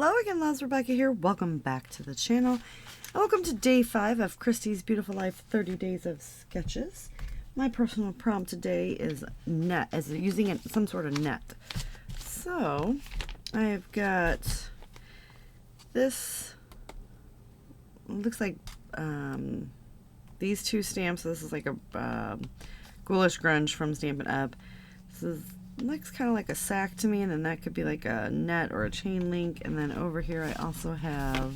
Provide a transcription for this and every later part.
Hello again, loves. Rebecca here. Welcome back to the channel. And welcome to day 5 of Christy's Beautiful Life 30 Days of Sketches. My personal prompt today is net, as using some sort of net. So I've got this, looks like these two stamps. This is like a Ghoulish Grunge from Stampin' Up. This looks kind of like a sack to me, and then that could be like a net or a chain link. And then over here I also have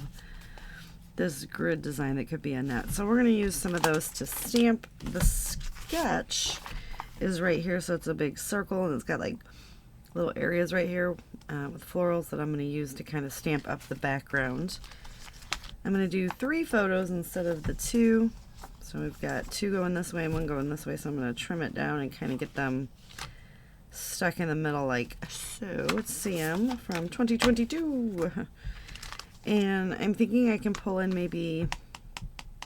this grid design that could be a net. So we're going to use some of those to stamp. The sketch is right here, so it's a big circle, and it's got like little areas right here with florals that I'm going to use to kind of stamp up the background. I'm going to do 3 photos instead of the 2. So we've got 2 going this way and 1 going this way, so I'm going to trim it down and kind of get them stuck in the middle like so. It's Sam from 2022. And I'm thinking I can pull in maybe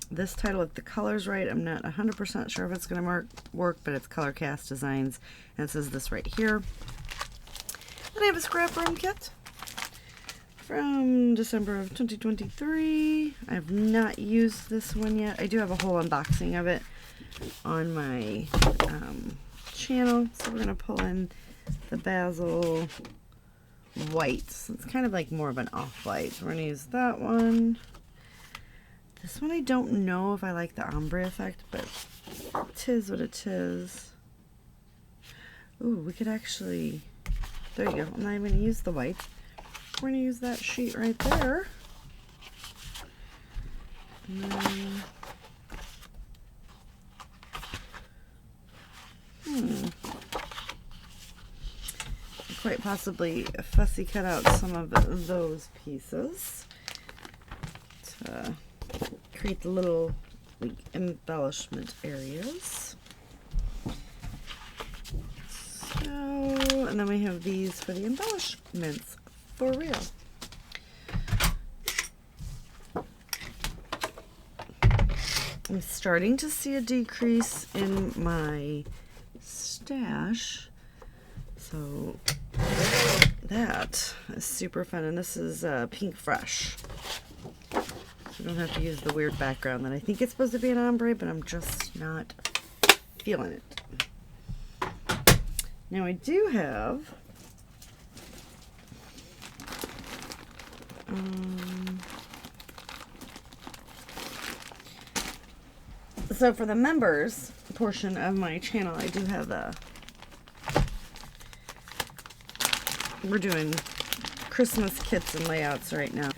this title if the color's right. I'm not 100% sure if it's going to work, but it's Color Cast Designs. And it says this right here. Then I have a scrap room kit from December of 2023. I have not used this one yet. I do have a whole unboxing of it on my channel. So we're going to pull in the Basil white. So it's kind of like more of an off-white. So we're going to use that one. This one I don't know if I like the ombre effect, but tis what it is. Ooh, we could actually, there you go. I'm not even going to use the white. We're going to use that sheet right there. And then, quite possibly fussy cut out some of those pieces to create the little like embellishment areas. So, and then we have these for the embellishments for real. I'm starting to see a decrease in my stash, so that is super fun. And this is Pink Fresh. You don't have to use the weird background that I think it's supposed to be an ombre, but I'm just not feeling it. Now I do have so for the members portion of my channel, I do have we're doing Christmas kits and layouts right now.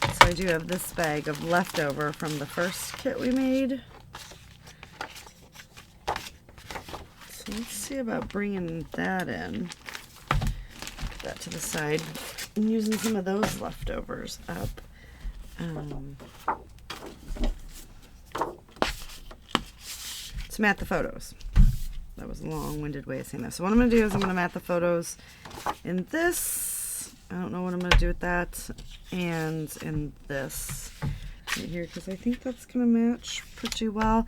So I do have this bag of leftover from the first kit we made. So let's see about bringing that in. Put that to the side and using some of those leftovers up. To mat the photos. That was a long-winded way of saying that. So what I'm going to do is I'm going to mat the photos in this. I don't know what I'm going to do with that. And in this right here, because I think that's going to match pretty well.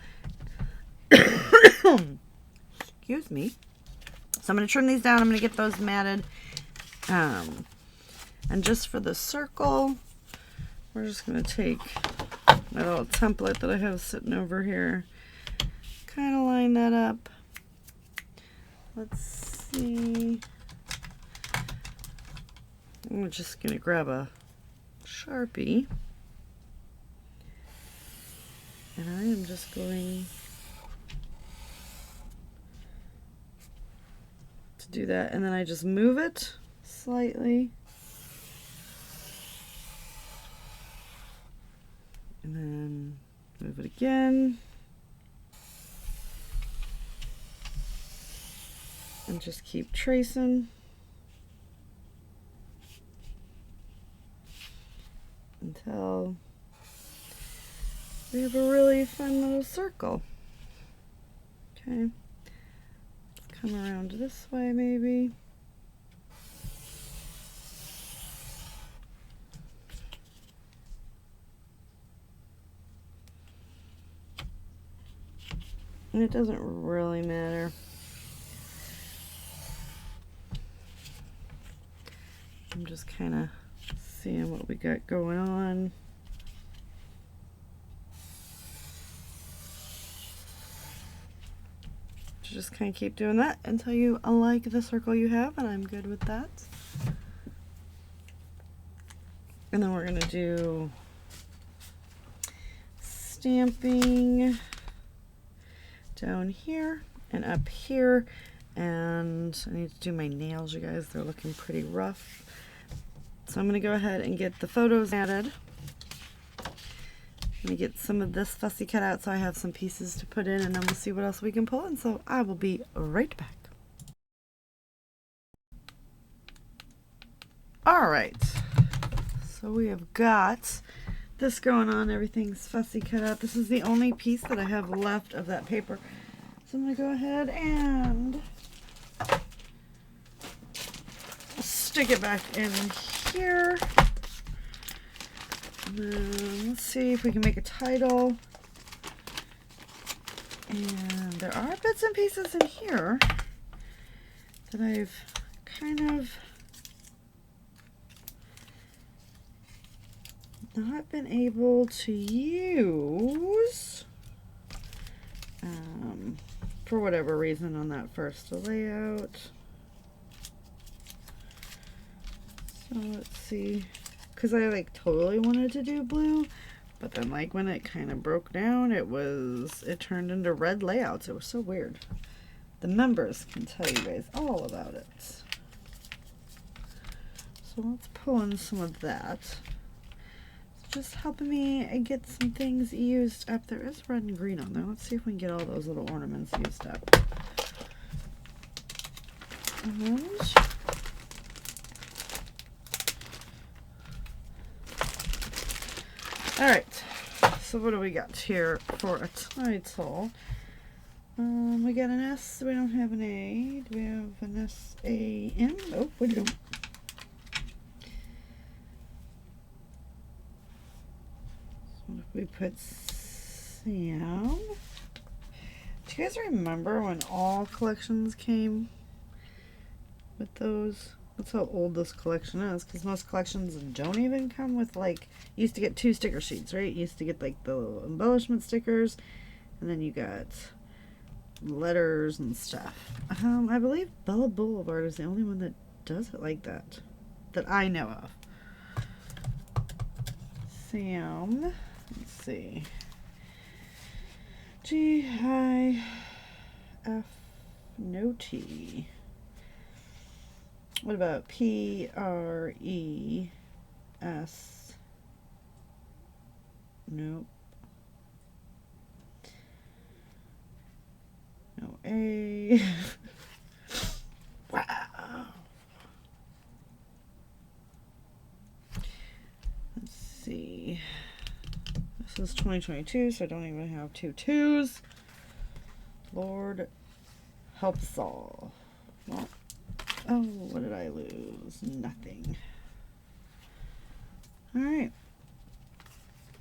Excuse me. So I'm going to trim these down. I'm going to get those matted. And just for the circle, we're just going to take my little template that I have sitting over here. Kind of line that up. Let's see. I'm just going to grab a Sharpie. And I am just going to do that. And then I just move it slightly. And then move it again. And just keep tracing until we have a really fun little circle. Okay, let's come around this way maybe. And it doesn't really matter. I'm just kind of seeing what we got going on. Just kind of keep doing that until you like the circle you have, and I'm good with that. And then we're going to do stamping down here and up here. And I need to do my nails, you guys. They're looking pretty rough. So I'm going to go ahead and get the photos added. Let me get some of this fussy cut out so I have some pieces to put in, and then we'll see what else we can pull in. So I will be right back. All right. So we have got this going on. Everything's fussy cut out. This is the only piece that I have left of that paper. So I'm going to go ahead and stick it back in here. And then let's see if we can make a title. And there are bits and pieces in here that I've kind of not been able to use for whatever reason on that first layout. So let's see. Because I like totally wanted to do blue, but then like when it kind of broke down, it turned into red layouts. It was so weird. The members can tell you guys all about it. So let's pull in some of that. It's just helping me get some things used up. There is red and green on there. Let's see if we can get all those little ornaments used up. And alright, so what do we got here for a title? We got an S, we don't have an A. Do we have an S-A-N? Oh, we do. So what if we put Sam? Do you guys remember when all collections came with those? That's how old this collection is, because most collections don't even come with, like, you used to get 2 sticker sheets, right? You used to get like the little embellishment stickers, and then you got letters and stuff. I believe Bella Boulevard is the only one that does it like that I know of. Sam, let's see, G-I-F, no T. What about P-R-E-S? Nope. No A. Wow. Let's see. This is 2022, so I don't even have 2 2s. Lord help us all. Well, oh, what did I lose? Nothing. Alright.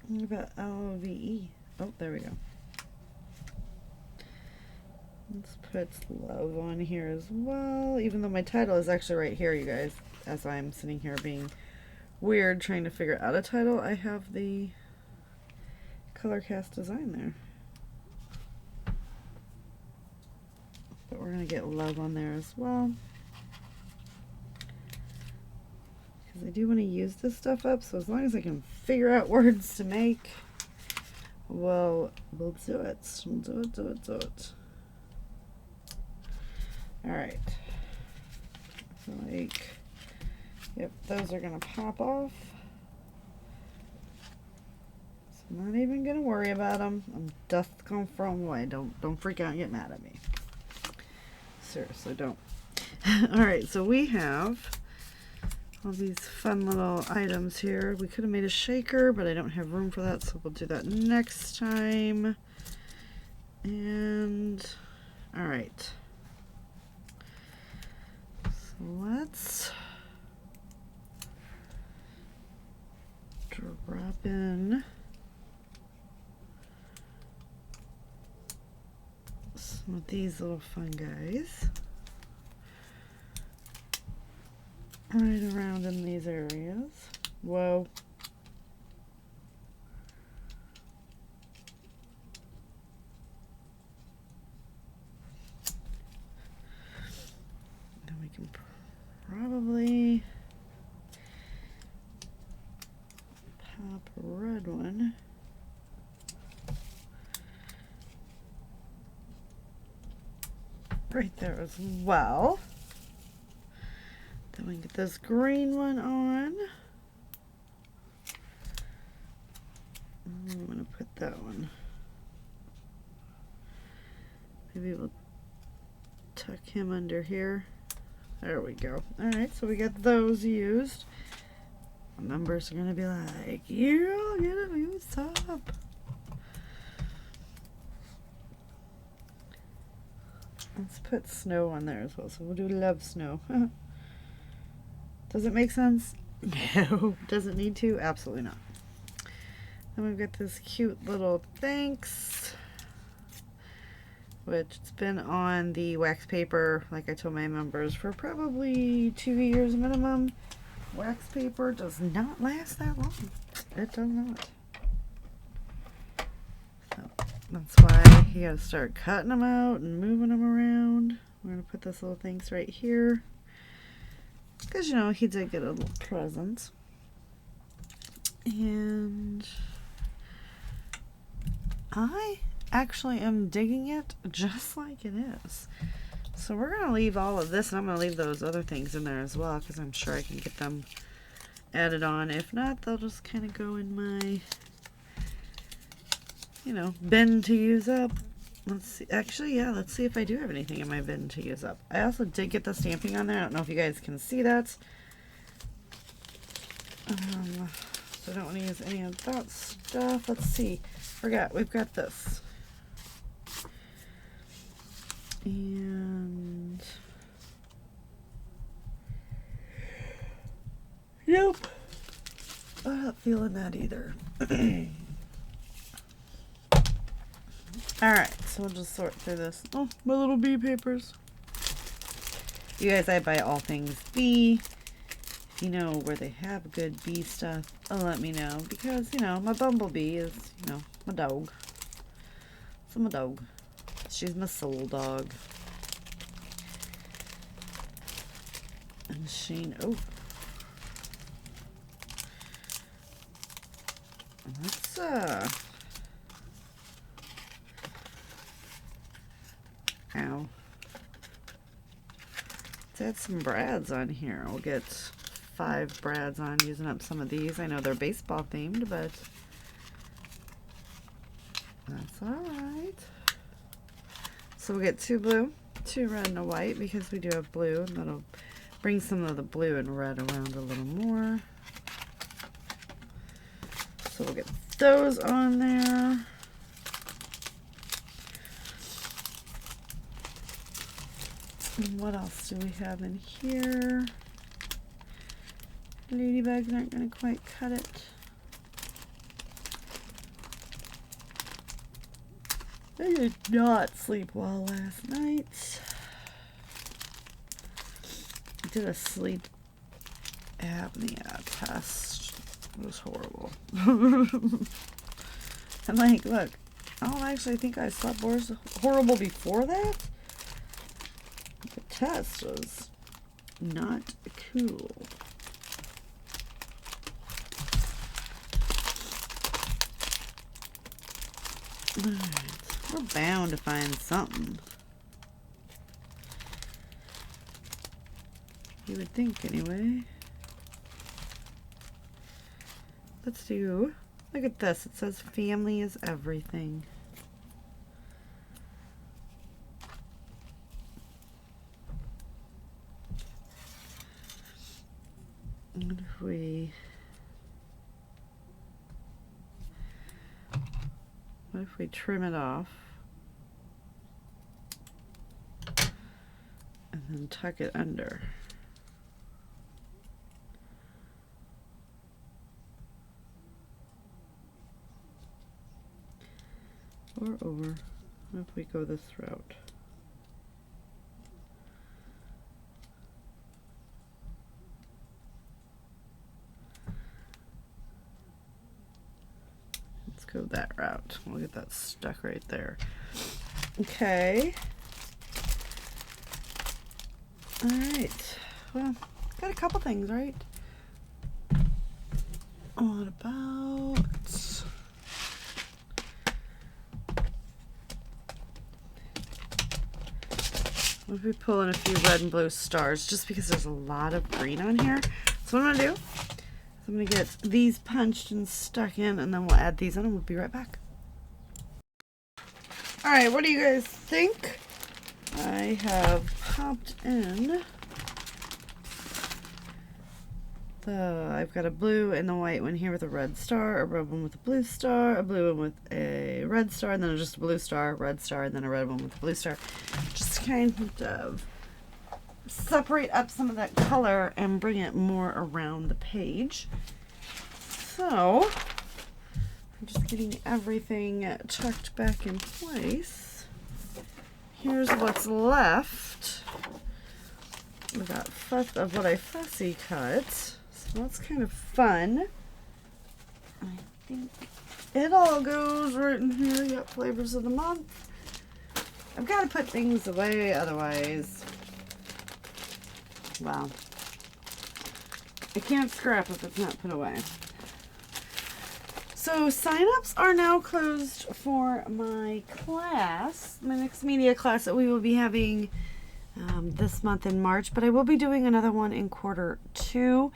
What about L-O-V-E? Oh, there we go. Let's put love on here as well, even though my title is actually right here, you guys. As I'm sitting here being weird trying to figure out a title, I have the color cast design there. But we're going to get love on there as well. Because I do want to use this stuff up, so as long as I can figure out words to make, well, we'll do it. We'll do it. Alright. So, like, yep, those are going to pop off. So I'm not even going to worry about them. I'm just going to throw them away. Don't freak out and get mad at me. Seriously, don't. Alright, so we have all these fun little items here. We could have made a shaker, but I don't have room for that, so we'll do that next time. And, alright. So let's drop in some of these little fun guys right around in these areas. Whoa. Then we can probably pop a red one. Right there as well. Then we can get this green one on. I'm gonna put that one. Maybe we'll tuck him under here. There we go. Alright, so we got those used. Members are gonna be like, you get them used up. Let's put snow on there as well. So we'll do love snow. Does it make sense? No. Does it need to? Absolutely not. Then we've got this cute little thanks, which it's been on the wax paper, like I told my members, for probably 2 years minimum. Wax paper does not last that long. It does not. So that's why you gotta start cutting them out and moving them around. We're gonna put this little thanks right here, because you know he did get a little present. And I actually am digging it just like it is. So we're going to leave all of this, and I'm going to leave those other things in there as well, because I'm sure I can get them added on. If not, they'll just kind of go in my, you know, bin to use up. Let's see. Actually, yeah, let's see if I do have anything in my bin to use up. I also did get the stamping on there. I don't know if you guys can see that. So I don't want to use any of that stuff. Let's see. We've got this. And nope, I'm not feeling that either. Alright, so we'll just sort through this. Oh, my little bee papers. You guys, I buy all things bee. If you know where they have good bee stuff, let me know, because, you know, my bumblebee is, you know, my dog. It's my dog. She's my soul dog. And she, oh. Let's, ow. Let's add some brads on here. We'll get 5 brads on, using up some of these. I know they're baseball themed, but that's alright. So we'll get 2 blue, 2 red, and a white, because we do have blue, and that'll bring some of the blue and red around a little more. So we'll get those on there. And what else do we have in here? Ladybugs aren't going to quite cut it. I did not sleep well last night. I did a sleep apnea test. It was horrible. I'm like, look, I don't actually think I slept horrible before that. The test was not cool. Alright, we're bound to find something. You would think, anyway. Let's do, look at this. It says family is everything. And what if we trim it off and then tuck it under? Or over. What if we go this route? go that route. We'll get that stuck right there. Okay. All right. Well, got a couple things, right? What about... We'll be pulling a few red and blue stars just because there's a lot of green on here. So what I'm going to do is I'm going to get these punched and stuck in, and then we'll add these in and we'll be right back. Alright, what do you guys think? I have popped in I've got a blue and a white one here with a red star, a red one with a blue star, a blue one with a red star, and then just a blue star, red star, and then a red one with a blue star. Just kind of separate up some of that color and bring it more around the page. So I'm just getting everything tucked back in place. Here's what's left. We got of what I fussy cut. So that's kind of fun. I think it all goes right in here. Yep, flavors of the month. I've got to put things away, otherwise, well, I can't scrap if it's not put away. So sign-ups are now closed for my class, my mixed media class that we will be having this month in March, but I will be doing another one in Q2,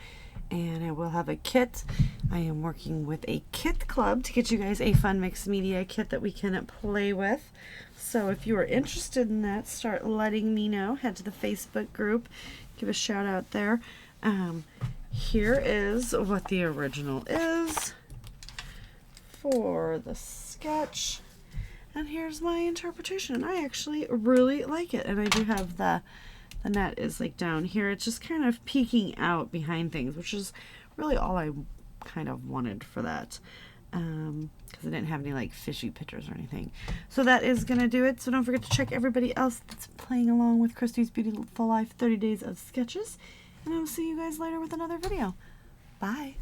and I will have a kit. I am working with a kit club to get you guys a fun mixed media kit that we can play with. So if you are interested in that, start letting me know. Head to the Facebook group, give a shout out there. Here is what the original is for the sketch. And here's my interpretation. I actually really like it. And I do have the net is like down here. It's just kind of peeking out behind things, which is really all I kind of wanted for that. Because I didn't have any like fishy pictures or anything. So that is going to do it. So don't forget to check everybody else that's playing along with Christy's Beautiful Life 30 Days of Sketches. And I will see you guys later with another video. Bye.